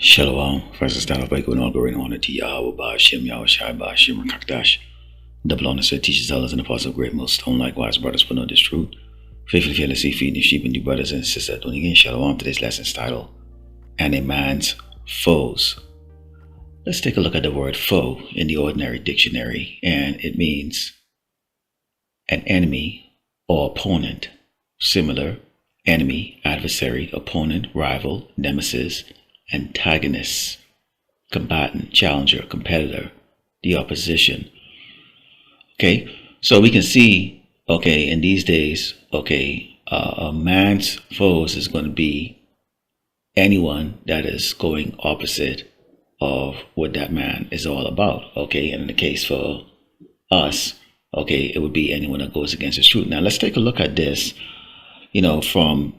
Shalom. First, I start off by going all glory and honor to Yahweh, Ba'ashem, Yahweh Shai, Ba'ashem, Rakakdash. Double honor, said teachers, elders, and apostles of great millstone. Likewise, brothers, for know this truth. Faithfully, fearlessly, feeding the sheep and new brothers and sisters. Doing again, Shalom. Today's lesson's title, And a Man's Foes. Let's take a look at the word foe in the ordinary dictionary, and it means an enemy or opponent. Similar, enemy, adversary, opponent, rival, nemesis, antagonist, combatant, challenger, competitor, the opposition. Okay, so we can see, in these days, a man's foes is going to be anyone that is going opposite of what that man is all about. Okay, and in the case for us, it would be anyone that goes against the truth. Now, let's take a look at this, from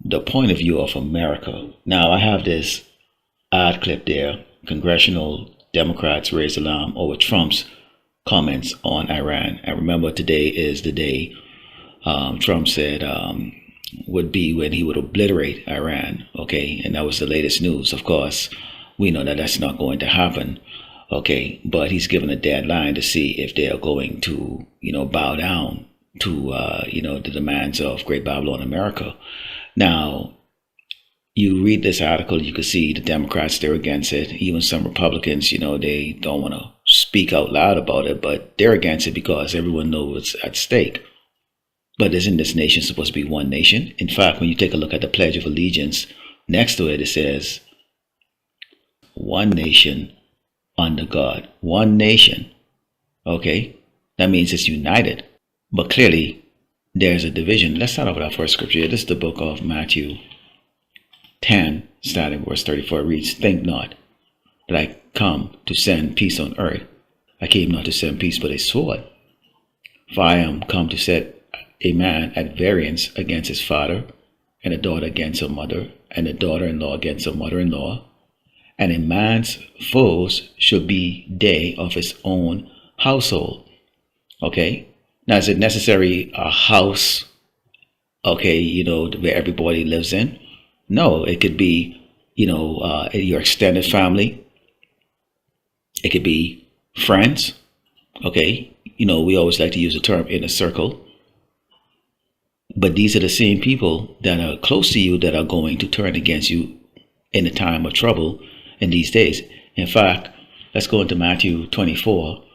the point of view of America. Now, I have this ad clip there. Congressional Democrats raise alarm over Trump's comments on Iran. And remember, today is the day Trump said would be when he would obliterate Iran. Okay, and that was the latest news. Of course, we know that that's not going to happen. Okay, but he's given a deadline to see if they are going to, bow down to, the demands of Great Babylon America. Now, you read this article, you can see the Democrats, they're against it. Even some Republicans, they don't want to speak out loud about it, but they're against it because everyone knows what's at stake. But isn't this nation supposed to be one nation? In fact, when you take a look at the Pledge of Allegiance, next to it, it says, one nation under God. One nation. Okay? That means it's united. But clearly, there's a division. Let's start off with our first scripture. This is the book of Matthew 10, starting verse 34, reads, Think not that I come to send peace on earth. I came not to send peace, but a sword. For I am come to set a man at variance against his father, and a daughter against her mother, and a daughter-in-law against her mother-in-law. And a man's foes should be they of his own household. Okay? Now, is it necessary a house, where everybody lives in? No, it could be, your extended family. It could be friends. Okay? We always like to use the term inner circle. But these are the same people that are close to you that are going to turn against you in a time of trouble in these days. In fact, let's go into Matthew 24,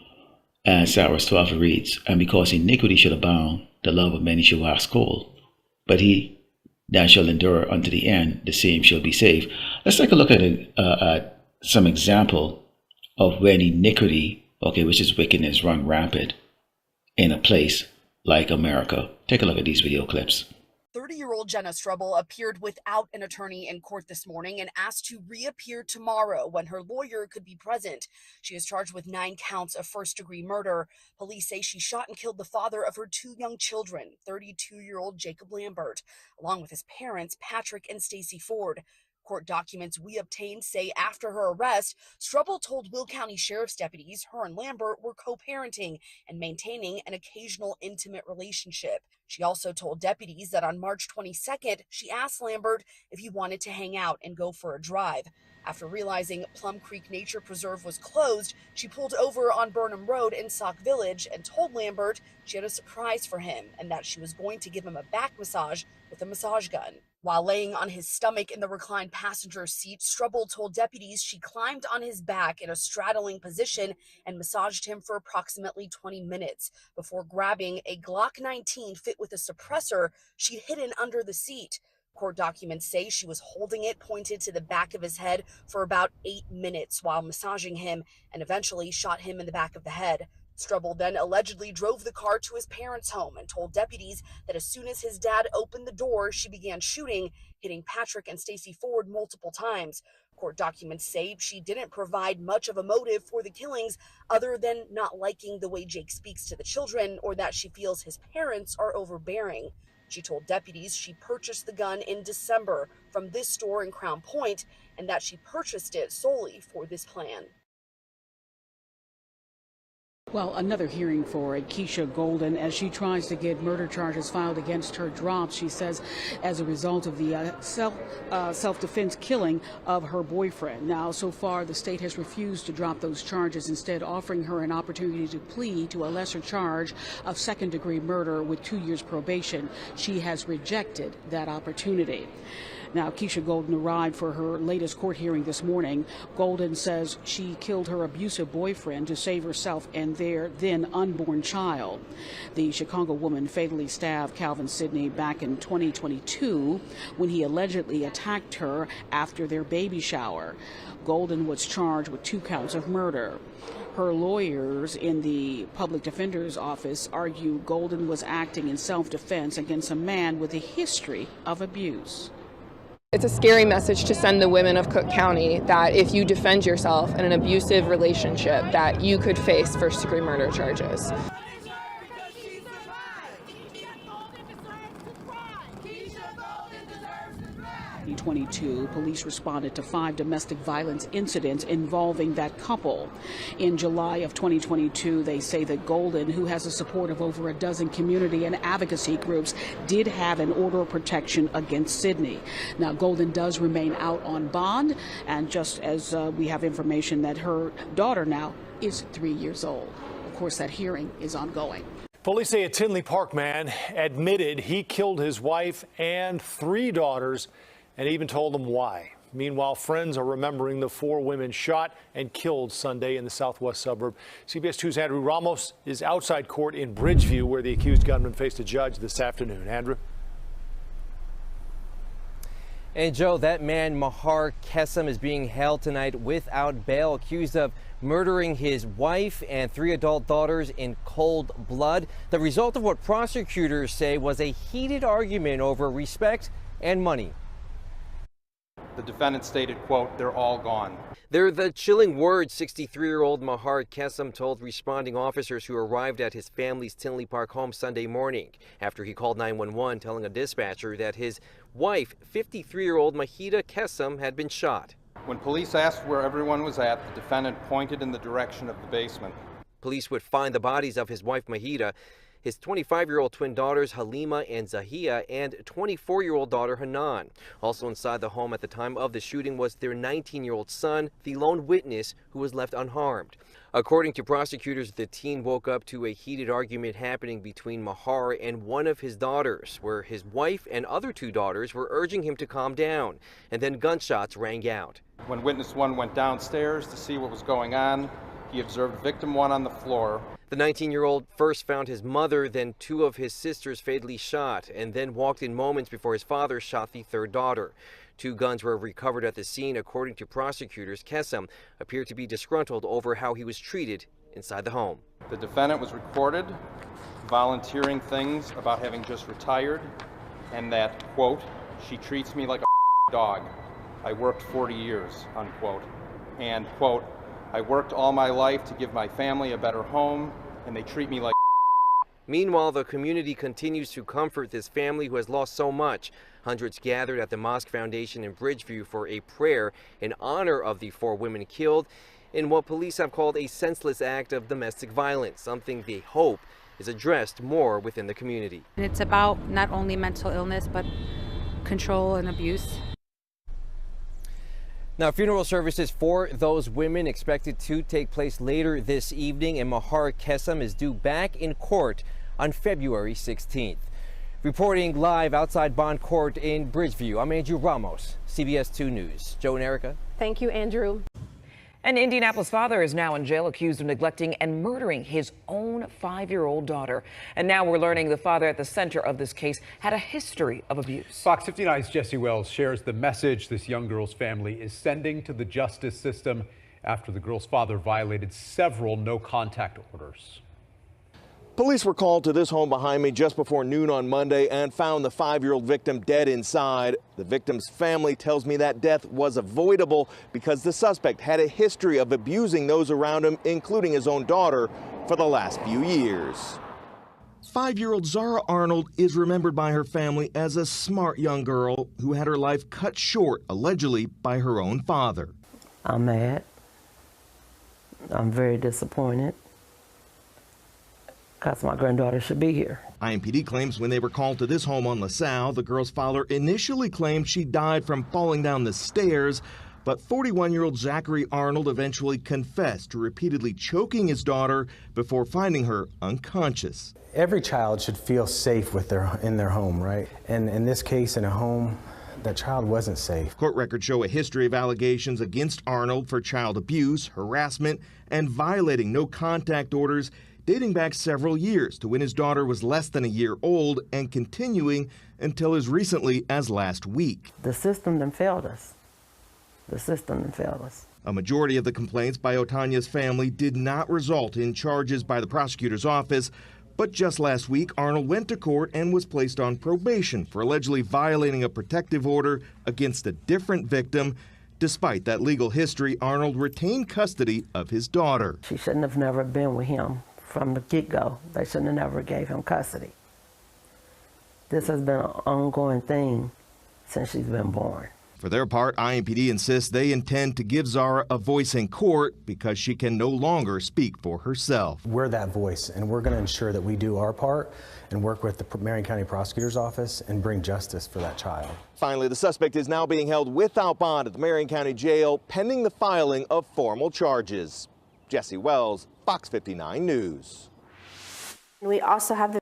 and verse 12 reads, And because iniquity should abound, the love of many shall wax cold. But he that shall endure unto the end, the same shall be saved. Let's take a look at some example of when iniquity, which is wickedness, run rampant in a place like America. Take a look at these video clips. 30-year-old Jenna Strubble appeared without an attorney in court this morning and asked to reappear tomorrow when her lawyer could be present. She is charged with 9 counts of first-degree murder. Police say she shot and killed the father of her 2 young children, 32-year-old Jacob Lambert, along with his parents, Patrick and Stacy Ford. Court documents we obtained say after her arrest, Strubble told Will County Sheriff's deputies her and Lambert were co-parenting and maintaining an occasional intimate relationship. She also told deputies that on March 22nd, she asked Lambert if he wanted to hang out and go for a drive. After realizing Plum Creek Nature Preserve was closed, she pulled over on Burnham Road in Sauk Village and told Lambert she had a surprise for him and that she was going to give him a back massage with a massage gun. While laying on his stomach in the reclined passenger seat, Strubble told deputies she climbed on his back in a straddling position and massaged him for approximately 20 minutes before grabbing a Glock 19 fit with a suppressor she'd hidden under the seat. Court documents say she was holding it pointed to the back of his head for about 8 minutes while massaging him and eventually shot him in the back of the head. Strubble then allegedly drove the car to his parents' home and told deputies that as soon as his dad opened the door, she began shooting, hitting Patrick and Stacy Ford multiple times. Court documents say she didn't provide much of a motive for the killings other than not liking the way Jake speaks to the children or that she feels his parents are overbearing. She told deputies she purchased the gun in December from this store in Crown Point and that she purchased it solely for this plan. Well, another hearing for Keisha Golden as she tries to get murder charges filed against her dropped. She says as a result of the self-defense killing of her boyfriend. Now, so far, the state has refused to drop those charges, instead offering her an opportunity to plead to a lesser charge of second-degree murder with 2 years probation. She has rejected that opportunity. Now, Keisha Golden arrived for her latest court hearing this morning. Golden says she killed her abusive boyfriend to save herself and their then unborn child. The Chicago woman fatally stabbed Calvin Sidney back in 2022 when he allegedly attacked her after their baby shower. Golden was charged with 2 counts of murder. Her lawyers in the public defender's office argue Golden was acting in self-defense against a man with a history of abuse. It's a scary message to send the women of Cook County that if you defend yourself in an abusive relationship, that you could face first-degree murder charges. 2022, police responded to 5 domestic violence incidents involving that couple. In July of 2022, they say that Golden, who has the support of over a dozen community and advocacy groups, did have an order of protection against Sidney. Now, Golden does remain out on bond, and just as we have information that her daughter now is 3 years old. Of course, that hearing is ongoing. Police say a Tinley Park man admitted he killed his wife and 3 daughters and even told them why. Meanwhile, friends are remembering the 4 women shot and killed Sunday in the southwest suburb. CBS 2's Andrew Ramos is outside court in Bridgeview, where the accused gunman faced a judge this afternoon. Andrew? And Joe, that man, Mahar Kessam, is being held tonight without bail, accused of murdering his wife and 3 adult daughters in cold blood. The result of what prosecutors say was a heated argument over respect and money. The defendant stated, quote, "They're all gone." They're the chilling words 63-year-old Mahar Kessam told responding officers who arrived at his family's Tinley Park home Sunday morning after he called 911, telling a dispatcher that his wife, 53-year-old Mahida Kessam, had been shot. When police asked where everyone was at, the defendant pointed in the direction of the basement. Police would find the bodies of his wife Mahida, his 25-year-old twin daughters Halima and Zahia, and 24-year-old daughter Hanan. Also inside the home at the time of the shooting was their 19-year-old son, the lone witness, who was left unharmed. According to prosecutors, the teen woke up to a heated argument happening between Mahar and one of his daughters, where his wife and other 2 daughters were urging him to calm down, and then gunshots rang out. When witness 1 went downstairs to see what was going on, he observed victim 1 on the floor. The 19-year-old first found his mother, then 2 of his sisters fatally shot, and then walked in moments before his father shot the 3rd daughter. 2 guns were recovered at the scene. According to prosecutors, Kessam appeared to be disgruntled over how he was treated inside the home. The defendant was recorded volunteering things about having just retired, and that, quote, "She treats me like a dog. I worked 40 years," unquote. And, quote, "I worked all my life to give my family a better home, and they treat me like." Meanwhile, the community continues to comfort this family who has lost so much. Hundreds gathered at the Mosque Foundation in Bridgeview for a prayer in honor of the 4 women killed in what police have called a senseless act of domestic violence, something they hope is addressed more within the community. It's about not only mental illness, but control and abuse. Now, funeral services for those women expected to take place later this evening, and Mahar Kessam is due back in court on February 16th. Reporting live outside Bond Court in Bridgeview, I'm Andrew Ramos, CBS 2 News. Joe and Erica. Thank you, Andrew. An Indianapolis father is now in jail accused of neglecting and murdering his own 5-year-old daughter. And now we're learning the father at the center of this case had a history of abuse. Fox 59's Jesse Wells shares the message this young girl's family is sending to the justice system after the girl's father violated several no-contact orders. Police were called to this home behind me just before noon on Monday and found the 5-year-old victim dead inside. The victim's family tells me that death was avoidable because the suspect had a history of abusing those around him, including his own daughter, for the last few years. 5-year-old Zara Arnold is remembered by her family as a smart young girl who had her life cut short, allegedly, by her own father. I'm mad. I'm very disappointed. because my granddaughter should be here. IMPD claims when they were called to this home on LaSalle, the girl's father initially claimed she died from falling down the stairs, but 41-year-old Zachary Arnold eventually confessed to repeatedly choking his daughter before finding her unconscious. Every child should feel safe in their home, right? And in this case, in a home, that child wasn't safe. Court records show a history of allegations against Arnold for child abuse, harassment, and violating no-contact orders dating back several years to when his daughter was less than a year old and continuing until as recently as last week. The system done failed us. The system done failed us. A majority of the complaints by Otanya's family did not result in charges by the prosecutor's office, but just last week, Arnold went to court and was placed on probation for allegedly violating a protective order against a different victim. Despite that legal history, Arnold retained custody of his daughter. She shouldn't have never been with him from the get-go. They shouldn't have never gave him custody. This has been an ongoing thing since she's been born. For their part, IMPD insists they intend to give Zara a voice in court because she can no longer speak for herself. We're that voice, and we're going to ensure that we do our part and work with the Marion County Prosecutor's Office and bring justice for that child. Finally, the suspect is now being held without bond at the Marion County Jail pending the filing of formal charges. Jesse Wells, Fox 59 News. We also have the...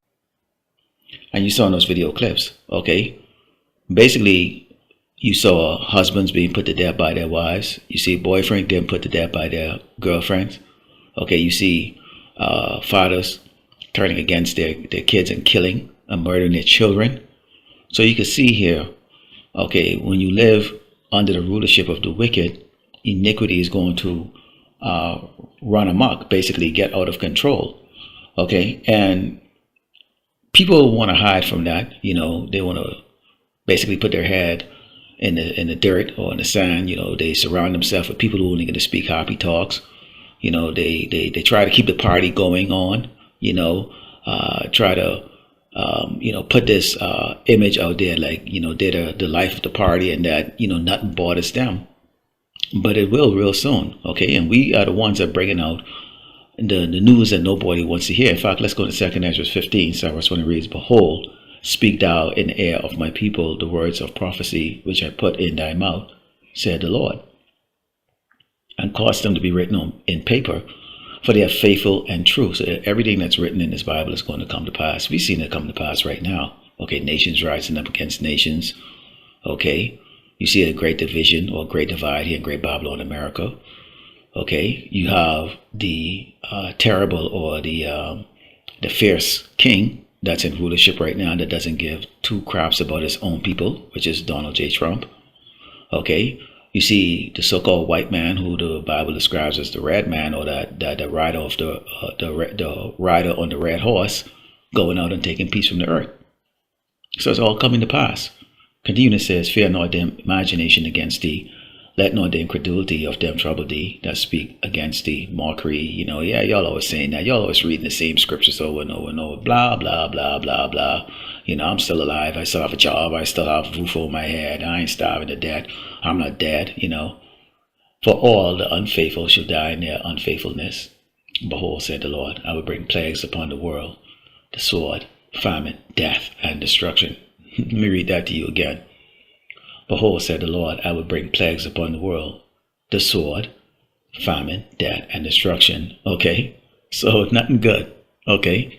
And you saw in those video clips, okay? Basically, you saw husbands being put to death by their wives. You see boyfriends getting put to death by their girlfriends. Okay, you see fathers turning against their kids and killing and murdering their children. So you can see here, okay, when you live under the rulership of the wicked, iniquity is going to run amok, basically get out of control. Okay, and people want to hide from that. You know, they want to basically put their head in the dirt or in the sand. You know, they surround themselves with people who are only going to speak happy talks. You know, they try to keep the party going on. You know, try to you know, put this image out there like, you know, they're the life of the party and that, you know, nothing bothers them. But it will real soon. Okay, and we are the ones that are bringing out the news that nobody wants to hear. In fact, let's go to 2 Ezra 15. Cyrus 20 reads, "Behold, speak thou in the ear of my people the words of prophecy which I put in thy mouth, said the Lord, and cause them to be written in paper, for they are faithful and true." So everything that's written in this Bible is going to come to pass. We've seen it come to pass right now. Okay, nations rising up against nations. Okay, you see a great division or great divide here in Great Babylon, America. Okay, you have the terrible or the fierce king that's in rulership right now that doesn't give two craps about his own people, which is Donald J. Trump. Okay, you see the so-called white man who the Bible describes as the red man, or the rider of the rider on the red horse, going out and taking peace from the earth. So it's all coming to pass. Continuing, it says, "Fear not their imagination against thee, let not the incredulity of them trouble thee that speak against thee." Mockery, you know, yeah, y'all always saying that. Y'all always reading the same scriptures over and over and over. Blah, blah, blah, blah, blah. You know, I'm still alive. I still have a job. I still have a roof over my head. I ain't starving to death. I'm not dead, you know. "For all the unfaithful shall die in their unfaithfulness. Behold, said the Lord, I will bring plagues upon the world, the sword, famine, death, and destruction." Let me read that to you again. "Behold, said the Lord, I will bring plagues upon the world, the sword, famine, death, and destruction." Okay, so nothing good. Okay,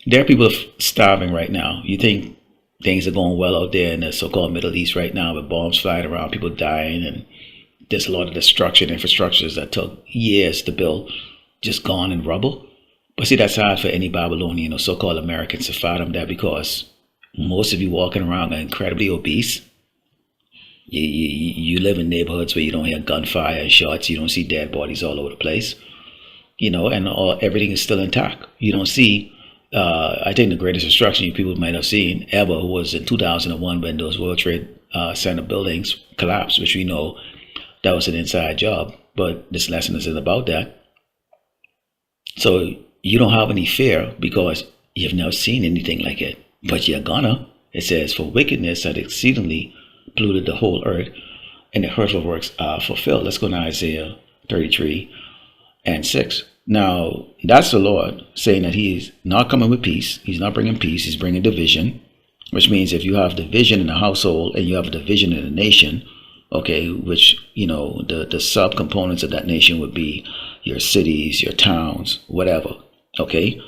there are people starving right now. You think things are going well out there in the so-called Middle East right now with bombs flying around, people dying, and there's a lot of destruction, infrastructures that took years to build, just gone in rubble. But see, that's hard for any Babylonian or so-called Americans to fathom that, because most of you walking around are incredibly obese. You live in neighborhoods where you don't hear gunfire and shots. You don't see dead bodies all over the place. You know, and everything is still intact. You don't see, I think the greatest destruction you people might have seen ever was in 2001 when those World Trade Center buildings collapsed, which we know that was an inside job. But this lesson isn't about that. So you don't have any fear because you've never seen anything like it. But you're gonna. It says, "For wickedness had exceedingly polluted the whole earth, and the hurtful works are fulfilled." Let's go to Isaiah 33 and 6. Now, that's the Lord saying that he's not coming with peace. He's not bringing peace. He's bringing division, which means if you have division in the household and you have a division in the nation, okay, which, you know, the subcomponents of that nation would be your cities, your towns, whatever, okay,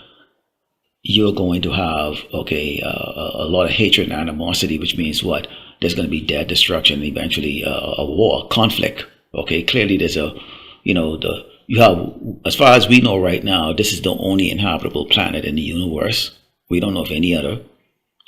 you're going to have, okay, a lot of hatred and animosity, which means what? There's going to be death, destruction, eventually a war, conflict, okay? Clearly there's a, you know, you have, as far as we know right now, this is the only inhabitable planet in the universe. We don't know of any other,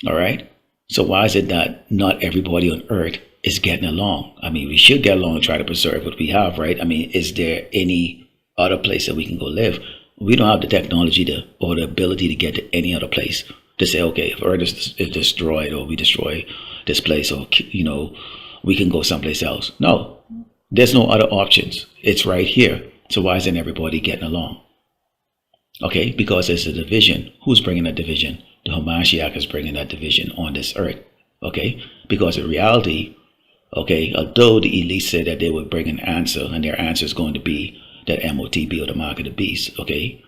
all right? So why is it that not everybody on Earth is getting along? I mean, we should get along and try to preserve what we have, right? I mean, is there any other place that we can go live? We don't have the technology or the ability to get to any other place to say, okay, if Earth is destroyed or we destroy this place, or, you know, we can go someplace else. No, there's no other options. It's right here. So why isn't everybody getting along? Okay, because there's a division. Who's bringing that division? The Hamashiach is bringing that division on this earth. Okay, because in reality, okay, although the elite said that they would bring an answer, and their answer is going to be that MOTB, or the mark of the beast, okay,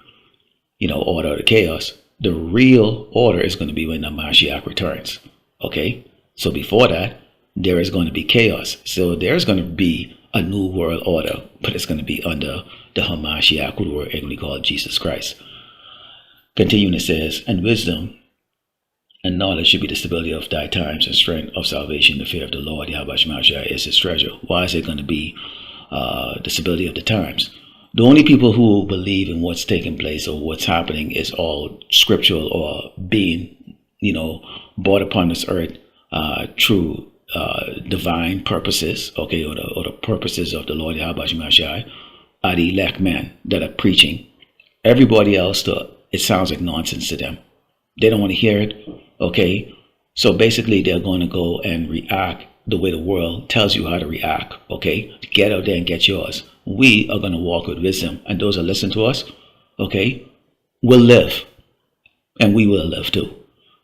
you know, order of the chaos, the real order is going to be when the Hamashiach returns. Okay, so before that, there is going to be chaos. So there's going to be a new world order, but it's going to be under the Hamashiach, who we're actually called Jesus Christ. Continuing, it says, and wisdom and knowledge should be the stability of thy times, and strength of salvation. The fear of the Lord, Yahweh Shemashah, is his treasure. Why is it going to be the stability of the times? The only people who believe in what's taking place or what's happening is all scriptural, or being, you know, brought upon this earth through divine purposes, okay, or the purposes of the Lord Yahweh Shemashah, are the elect men that are preaching. Everybody else, it sounds like nonsense to them. They don't want to hear it, okay? So basically, they're going to go and react the way the world tells you how to react, okay? Get out there and get yours. We are going to walk with wisdom, and those that listen to us, okay, will live, and we will live too,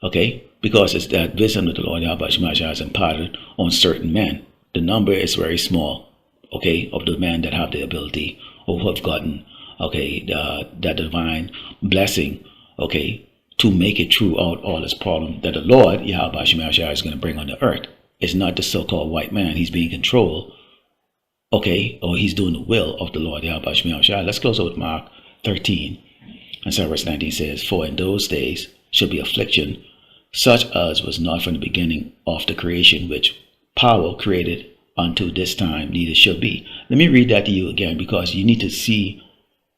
okay? Because it's that wisdom that the Lord Yahweh Shemashah has imparted on certain men. The number is very small, okay, of the men that have the ability, or who have gotten, okay, that divine blessing, okay, to make it throughout all this problem that the Lord Yahweh Shemashah is going to bring on the earth. It's not the so-called white man. He's being controlled, okay, or he's doing the will of the Lord Yahweh Shemashah. Let's close out with Mark 13. And so verse 19 says, for in those days shall be affliction, such as was not from the beginning of the creation, which power created unto this time, neither shall be. Let me read that to you again, because you need to see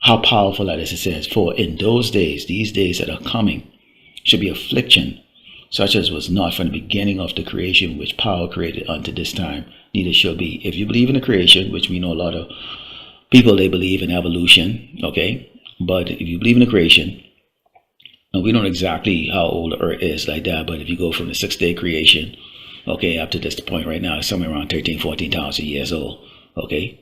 how powerful that is. It says, for in those days, these days that are coming, shall be affliction, such as was not from the beginning of the creation, which power created unto this time, neither shall be. If you believe in the creation, which we know a lot of people, they believe in evolution, okay? But if you believe in the creation, and we don't know exactly how old the earth is like that, but if you go from the 6-day creation, okay, up to this point right now, it's somewhere around 14,000 years old, okay?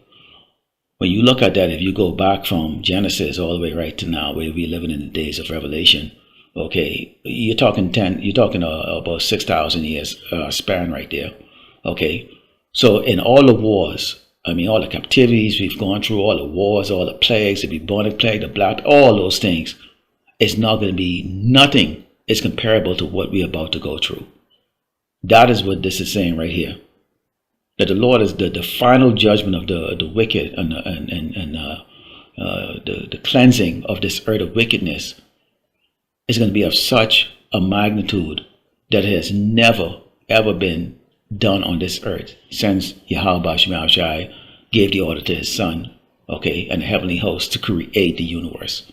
When you look at that, if you go back from Genesis all the way right to now, where we're living in the days of Revelation, okay, you're talking about 6,000 years span right there, okay? So in all the wars, I mean, all the captivities we've gone through, all the wars, all the plagues, the bubonic plague, the black, all those things, it's not going to be, nothing is comparable to what we're about to go through. That is what this is saying right here. That the Lord is the final judgment of the wicked, and the cleansing of this earth of wickedness is going to be of such a magnitude that it has never, ever been done on this earth since Yahweh Shemashah gave the order to his son, okay, and the heavenly host to create the universe.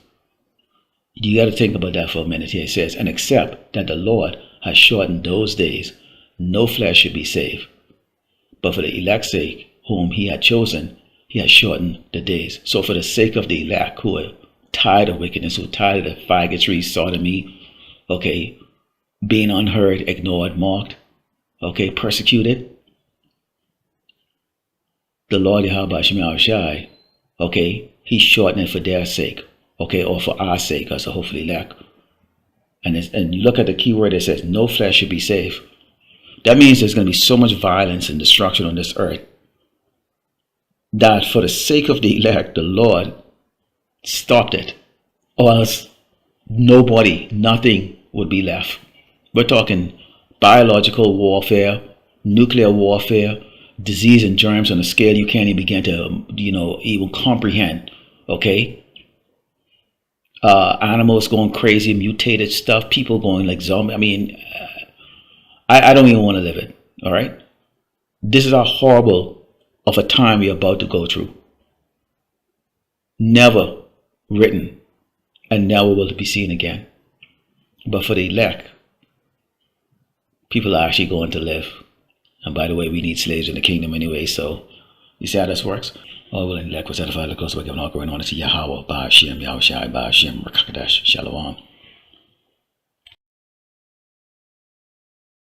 You got to think about that for a minute here. It says, and except that the Lord has shortened those days, no flesh should be saved. But for the elect's sake, whom he had chosen, he has shortened the days. So for the sake of the elect who are tired of wickedness, who are tired of faggotry, sodomy, okay, being unheard, ignored, mocked, okay, persecuted, the Lord Yahweh Shemashah, okay, he shortened it for their sake, okay, or for our sake as a hopefully elect. And you look at the key word that says, no flesh should be saved. That means there's going to be so much violence and destruction on this earth that for the sake of the elect, the Lord stopped it, or else nobody, nothing would be left. We're talking biological warfare, nuclear warfare, disease and germs on a scale you can't even begin to, even comprehend. Okay? Animals going crazy, mutated stuff, people going like zombie. I mean, I don't even want to live it. All right? This is how horrible of a time we're about to go through. Never written and never will be seen again. But for the elect, people are actually going to live. And by the way, we need slaves in the kingdom anyway, so you see how this works? All will elect was edified, the close way, giving all going on to Yahweh, Ba'ashem, Yahushai, Ba'ashem, Rakakadash, Shalom.